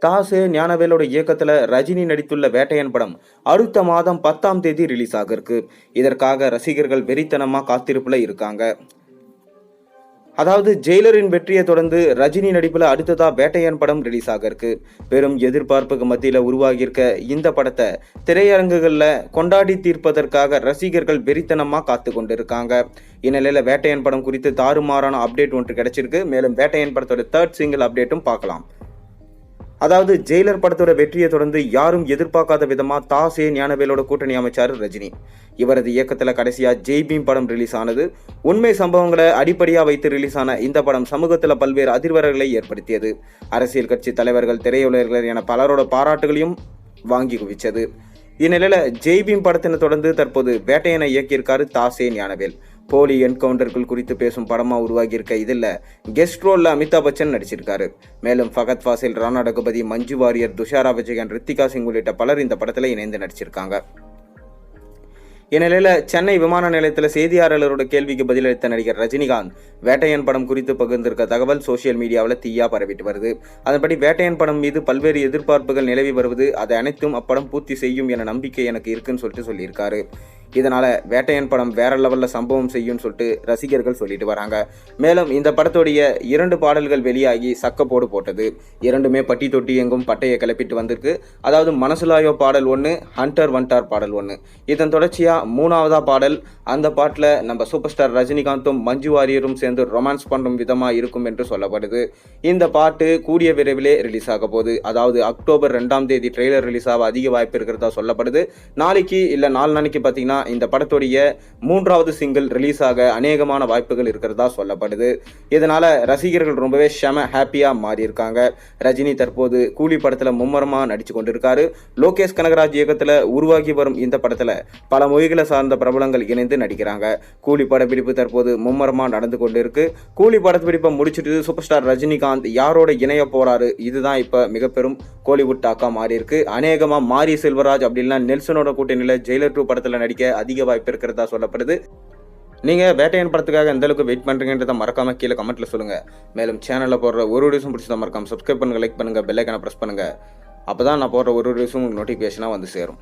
தாசே ஞானவேலோட இயக்கத்துல ரஜினி நடித்துள்ள வேட்டையன் படம் அடுத்த மாதம் 10ஆம் தேதி ரிலீஸ் ஆக இருக்கு. இதற்காக ரசிகர்கள் வெறித்தனமா காத்திருப்புல இருக்காங்க. அதாவது ஜெயிலரின் வெற்றியை தொடர்ந்து ரஜினி நடிப்புல அடுத்ததா வேட்டையன் படம் ரிலீஸ் ஆக இருக்கு. பெரும் எதிர்பார்ப்புக்கு மத்தியில உருவாகி இருக்க இந்த படத்தை திரையரங்குகள்ல கொண்டாடி தீர்ப்பதற்காக ரசிகர்கள் வெறித்தனமா காத்து கொண்டு இருக்காங்க. இந்நிலையில வேட்டையன் படம் குறித்து தாறுமாறான அப்டேட் ஒன்று கிடைச்சிருக்கு. மேலும் வேட்டையன் படத்தோட 3rd சிங்கிள் அப்டேட்டும் பார்க்கலாம். அதாவது ஜெயிலர் படத்தோட வெற்றியை தொடர்ந்து யாரும் எதிர்பார்க்காத விதமா தாசே ஞானவேலோட கூட்டணி அமைச்சாரு ரஜினி. இவரது இயக்கத்துல கடைசியா ஜெய் பீம் படம் ரிலீஸ் ஆனது. உண்மை சம்பவங்களை அடிப்படையா வைத்து ரிலீஸ் ஆன இந்த படம் சமூகத்துல பல்வேறு அதிர்வலைகளை ஏற்படுத்தியது. அரசியல் கட்சி தலைவர்கள், திரையுலகர்கள் என பலரோட பாராட்டுகளையும் வாங்கி குவிச்சது. இந்நிலையில ஜெய் பீம் படத்தினை தொடர்ந்து தற்போது வேட்டையனை இயக்கியிருக்காரு தாசே ஞானவேல். போலி என்கவுண்டர்கள் குறித்து பேசும் படமா உருவாகி இருக்க இதில் கெஸ்ட் ரோல்ல அமிதாப் பச்சன் நடிச்சிருக்காரு. மேலும் ஃபகத் ஃபாசில், ராணா டகுபதி, மஞ்சு வாரியர், துஷாரா விஜயன், ரித்திகா சிங் உள்ளிட்ட பலர் இந்த படத்துல இணைந்து நடிச்சிருக்காங்க. இந்நிலையில சென்னை விமான நிலையத்தில் செய்தியாளர்களோட கேள்விக்கு பதிலளித்த நடிகர் ரஜினிகாந்த் வேட்டையன் படம் குறித்து பகிர்ந்திருக்க தகவல் சோசியல் மீடியாவில் தீயா பரவிட்டு வருது. அதன்படி வேட்டையன் படம் மீது பல்வேறு எதிர்பார்ப்புகள் நிலவி வருவது, அதை அனைத்தும் அப்படம் பூர்த்தி செய்யும் என நம்பிக்கை எனக்கு இருக்குன்னு சொல்லியிருக்காரு. இதனால வேட்டையன் படம் வேற லெவல்ல சம்பவம் செய்யும்னு சொல்லிட்டு ரசிகர்கள் சொல்லிட்டு வராங்க. மேலும் இந்த படத்துடைய 2 பாடல்கள் வெளியாகி சக்கப்போடு போட்டது. இரண்டுமே பட்டி தொட்டி எங்கும் பட்டையை கிளப்பிட்டு வந்திருக்கு. அதாவது மனசுலாயோ பாடல் 1, ஹண்டர் வண்டார் பாடல் 1. இதன் தொடர்ச்சியா 3ஆவதா பாடல், அந்த பாட்டில் நம்ம சூப்பர் ஸ்டார் ரஜினிகாந்தும் மஞ்சு வாரியரும் சேர்ந்து ரொமான்ஸ் பண்ணும் விதமா இருக்கும் என்று சொல்லப்படுது. இந்த பாட்டு கூடிய விரைவிலே ரிலீஸ் ஆக போகுது. அதாவது அக்டோபர் 2ஆம் தேதி ட்ரெய்லர் ரிலீஸ் ஆக அதிக வாய்ப்பு இருக்கிறதா சொல்லப்படுது. நாளைக்கு இல்ல 4 நாளைக்கு பார்த்தீங்கன்னா இந்த படத்துடைய 3வது சிங்கிள் ரிலீஸ் ஆக அநேகமான வாய்ப்புகள் இருக்கிறதா சொல்லப்படுது. இதனால ரசிகர்கள் ரொம்பவே ஹாப்பியா மாறி இருக்காங்க. ரஜினி தற்போது கூலி படத்துல மும்மரமா நடிச்சு கொண்டிருக்காரு. லோகேஷ் கனகராஜ் இயக்கத்துல உருவாகி வரும் இந்த படத்துல பல மொழிகளை சார்ந்த பிரபலங்கள் இணைந்து நடிக்கிறாங்க. கூலி படப்பிடிப்பு தற்போது மும்மரமா நடந்து கொண்டிருக்கு. கூலி படப்பிடிப்பை முடிச்சுட்டு சூப்பர் ஸ்டார் ரஜினிகாந்த் யாரோட இணைய போறாரு, இதுதான் இப்ப மிக பெரும் கோலிவுட் டாக்கா மாறி இருக்கு. அநேகமா மாரி செல்வராஜ் அப்படின்னா நெல்சனோட கூட்டணியில ஜெயிலர் 2 படத்துல நடிக்க அதிக வாய்ப்பு இருக்கிறதா சொல்லப்படுது. நீங்க வேட்டையன் படத்துக்காக எந்த அளவுக்கு வெயிட் பண்றீங்கன்றத மறக்காம கீழே கமெண்ட்ல சொல்லுங்க. மேலும் சேனல்ல போடுற ஒரு வீடியோஸும் பிடிச்சதா மறக்காம சப்ஸ்கிரைப் பண்ணுங்க, லைக் பண்ணுங்க, பெல் ஐகானை பிரஸ் பண்ணுங்க. அப்பதான் நான் போடுற ஒரு வீடியோஸும் உங்களுக்கு நோட்டிபிகேஷனா வந்து சேரும்.